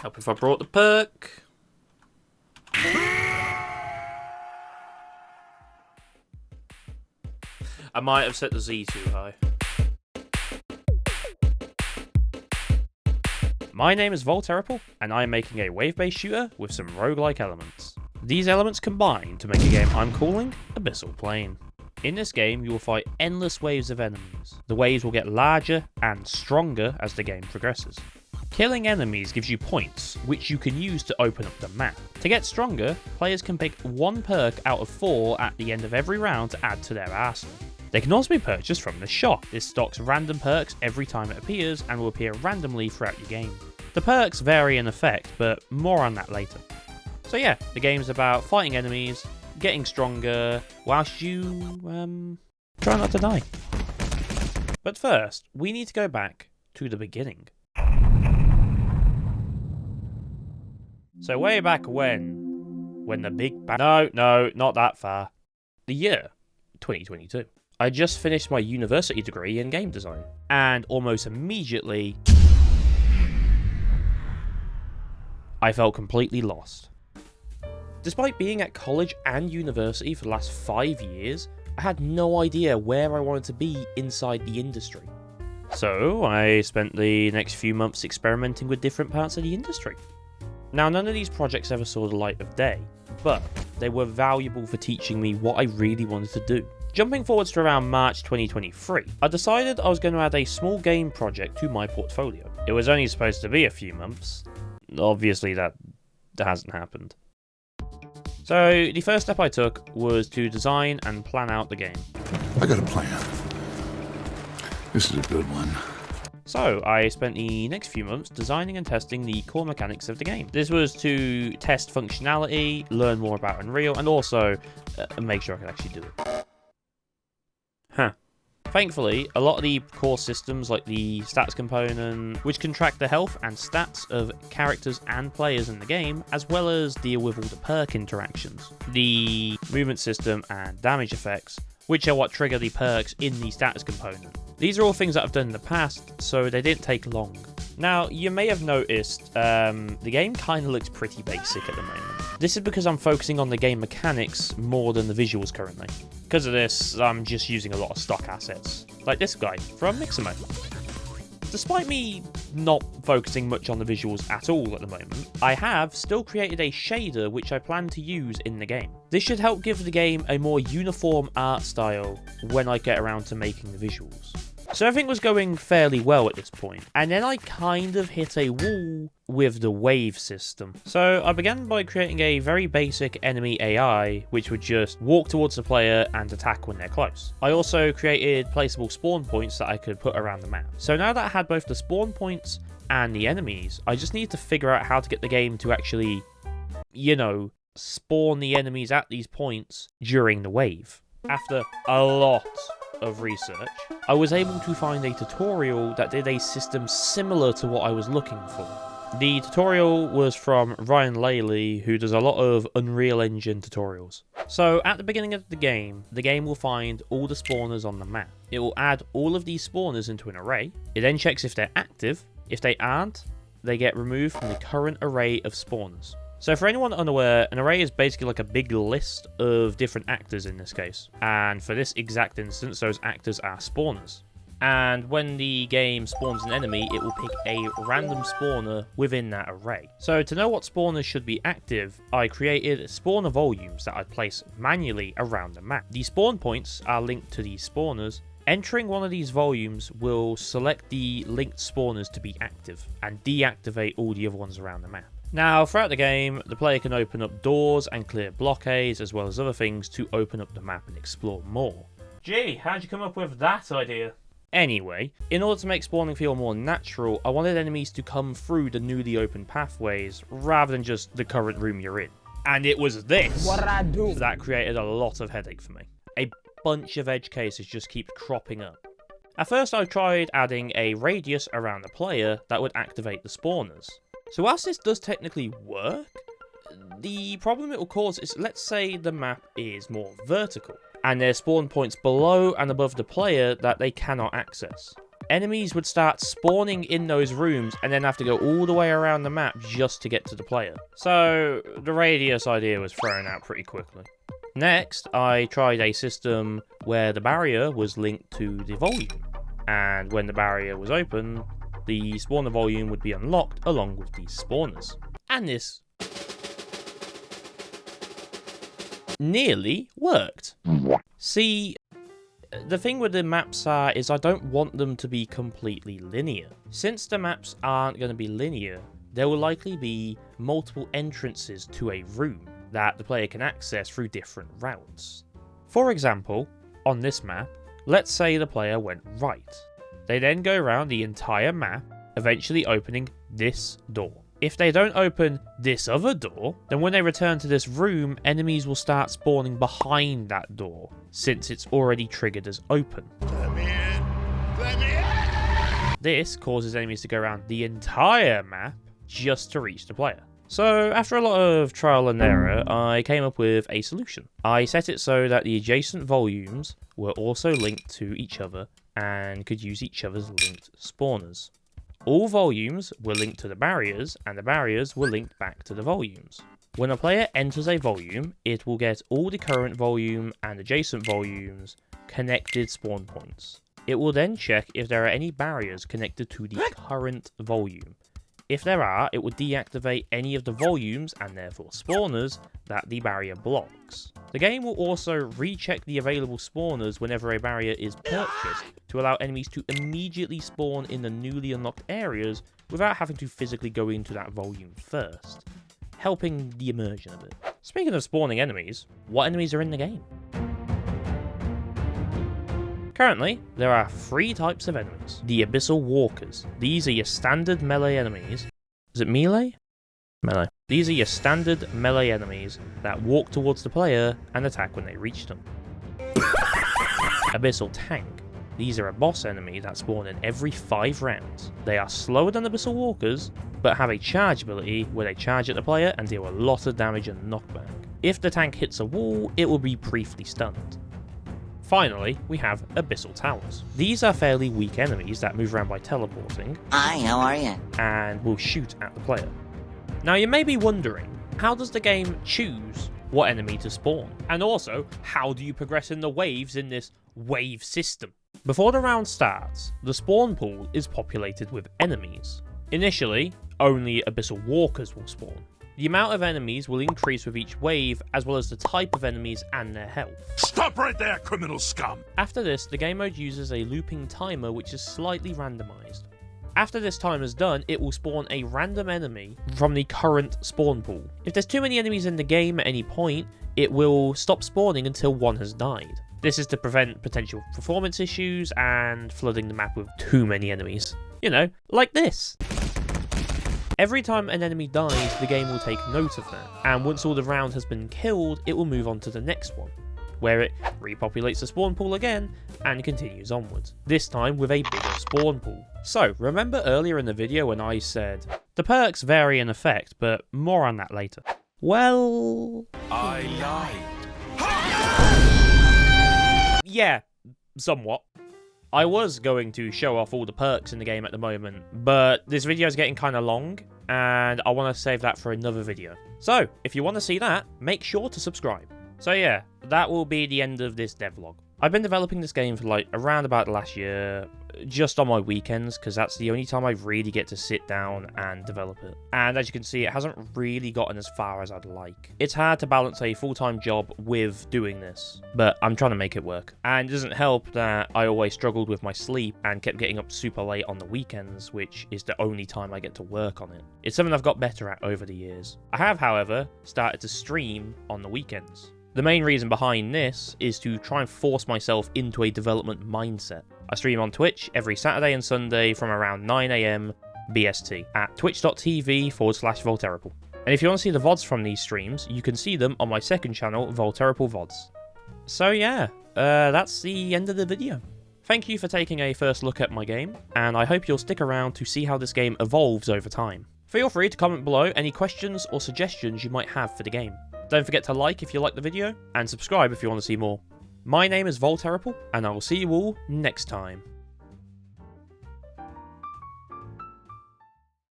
Help if I brought the perk. I might have set the Z too high. My name is Volteripal, and I am making a wave-based shooter with some roguelike elements. These elements combine to make a game I'm calling Abyssal Plane. In this game, you will fight endless waves of enemies. The waves will get larger and stronger as the game progresses. Killing enemies gives you points, which you can use to open up the map. To get stronger, players can pick one perk out of 4 at the end of every round to add to their arsenal. They can also be purchased from the shop. This stocks random perks every time it appears and will appear randomly throughout your game. The perks vary in effect, but more on that later. So yeah, the game's about fighting enemies, getting stronger, whilst you, try not to die. But first, we need to go back to the beginning. So way back when the big bang... No, not that far. The year 2022. I just finished my university degree in game design, and almost immediately I felt completely lost. Despite being at college and university for the last 5 years, I had no idea where I wanted to be inside the industry. So I spent the next few months experimenting with different parts of the industry. Now, none of these projects ever saw the light of day, but they were valuable for teaching me what I really wanted to do. Jumping forwards to around March 2023, I decided I was going to add a small game project to my portfolio. It was only supposed to be a few months. Obviously that hasn't happened. So the first step I took was to design and plan out the game. I got a plan. This is a good one. So I spent the next few months designing and testing the core mechanics of the game. This was to test functionality, learn more about Unreal, and also make sure I could actually do it. Thankfully, a lot of the core systems like the stats component, which can track the health and stats of characters and players in the game, as well as deal with all the perk interactions, the movement system and damage effects, which are what trigger the perks in the status component. These are all things that I've done in the past, so they didn't take long. Now, you may have noticed the game kind of looks pretty basic at the moment. This is because I'm focusing on the game mechanics more than the visuals currently. Because of this, I'm just using a lot of stock assets, like this guy from Mixamo. Despite me not focusing much on the visuals at all at the moment, I have still created a shader which I plan to use in the game. This should help give the game a more uniform art style when I get around to making the visuals. So everything was going fairly well at this point, and then I kind of hit a wall with the wave system. So I began by creating a very basic enemy AI, which would just walk towards the player and attack when they're close. I also created placeable spawn points that I could put around the map. So now that I had both the spawn points and the enemies, I just needed to figure out how to get the game to actually, spawn the enemies at these points during the wave. After a lot of research, I was able to find a tutorial that did a system similar to what I was looking for. The tutorial was from Ryan Laley, who does a lot of Unreal Engine tutorials. So at the beginning of the game will find all the spawners on the map. It will add all of these spawners into an array. It then checks if they're active. If they aren't, they get removed from the current array of spawners. So for anyone unaware, an array is basically like a big list of different actors in this case. And for this exact instance, those actors are spawners. And when the game spawns an enemy, it will pick a random spawner within that array. So to know what spawners should be active, I created spawner volumes that I'd place manually around the map. The spawn points are linked to these spawners. Entering one of these volumes will select the linked spawners to be active and deactivate all the other ones around the map. Now, throughout the game, the player can open up doors and clear blockades, as well as other things to open up the map and explore more. Gee, how'd you come up with that idea? Anyway, in order to make spawning feel more natural, I wanted enemies to come through the newly opened pathways, rather than just the current room you're in. And it was this that created a lot of headache for me. A bunch of edge cases just keep cropping up. At first I tried adding a radius around the player that would activate the spawners. So whilst this does technically work, the problem it will cause is, let's say the map is more vertical, and there's spawn points below and above the player that they cannot access. enemies would start spawning in those rooms and then have to go all the way around the map just to get to the player. So the radius idea was thrown out pretty quickly. Next, I tried a system where the barrier was linked to the volume, and when the barrier was open, the spawner volume would be unlocked along with the spawners. And this nearly worked. See, the thing with the maps is I don't want them to be completely linear. Since the maps aren't going to be linear, there will likely be multiple entrances to a room that the player can access through different routes. For example, on this map, let's say the player went right. They then go around the entire map, eventually opening this door. If they don't open this other door, then when they return to this room, enemies will start spawning behind that door, since it's already triggered as open. Let me in! Let me in! This causes enemies to go around the entire map just to reach the player. So after a lot of trial and error, I came up with a solution. I set it so that the adjacent volumes were also linked to each other and could use each other's linked spawners. All volumes were linked to the barriers, and the barriers were linked back to the volumes. When a player enters a volume, it will get all the current volume and adjacent volumes connected spawn points. It will then check if there are any barriers connected to the current volume. If there are, it will deactivate any of the volumes, and therefore spawners, that the barrier blocks. The game will also recheck the available spawners whenever a barrier is purchased to allow enemies to immediately spawn in the newly unlocked areas without having to physically go into that volume first, helping the immersion of it. Speaking of spawning enemies, what enemies are in the game? Currently, there are 3 types of enemies. The Abyssal Walkers. These are your standard melee enemies. Is it melee? Melee. These are your standard melee enemies that walk towards the player and attack when they reach them. Abyssal Tank. These are a boss enemy that spawn in every 5 rounds. They are slower than Abyssal Walkers, but have a charge ability where they charge at the player and deal a lot of damage and knockback. If the tank hits a wall, it will be briefly stunned. Finally, we have Abyssal Towers. These are fairly weak enemies that move around by teleporting. Hi, how are you? And will shoot at the player. Now you may be wondering, how does the game choose what enemy to spawn? And also, how do you progress in the waves in this wave system? Before the round starts, the spawn pool is populated with enemies. Initially, only Abyssal Walkers will spawn. The amount of enemies will increase with each wave, as well as the type of enemies and their health. Stop right there, criminal scum! After this, the game mode uses a looping timer which is slightly randomized. After this time is done, it will spawn a random enemy from the current spawn pool. If there's too many enemies in the game at any point, it will stop spawning until one has died. This is to prevent potential performance issues and flooding the map with too many enemies. You know, like this. Every time an enemy dies, the game will take note of that, and once all the round has been killed, it will move on to the next one, where it repopulates the spawn pool again and continues onwards, this time with a bigger spawn pool. So, remember earlier in the video when I said, the perks vary in effect, but more on that later. Well... I lied. Yeah, somewhat. I was going to show off all the perks in the game at the moment, but this video is getting kind of long, and I want to save that for another video. So, if you want to see that, make sure to subscribe. So yeah, that will be the end of this devlog. I've been developing this game for like around about the last year, just on my weekends, because that's the only time I really get to sit down and develop it. And as you can see, it hasn't really gotten as far as I'd like. It's hard to balance a full-time job with doing this, but I'm trying to make it work. And it doesn't help that I always struggled with my sleep and kept getting up super late on the weekends, which is the only time I get to work on it. It's something I've got better at over the years. I have, however, started to stream on the weekends. The main reason behind this is to try and force myself into a development mindset. I stream on Twitch every Saturday and Sunday from around 9 AM BST at twitch.tv/Volteripal. And if you want to see the VODs from these streams, you can see them on my second channel, Volteripal VODs. So yeah, that's the end of the video. Thank you for taking a first look at my game, and I hope you'll stick around to see how this game evolves over time. Feel free to comment below any questions or suggestions you might have for the game. Don't forget to like if you like the video, and subscribe if you want to see more. My name is Volteripal, and I will see you all next time.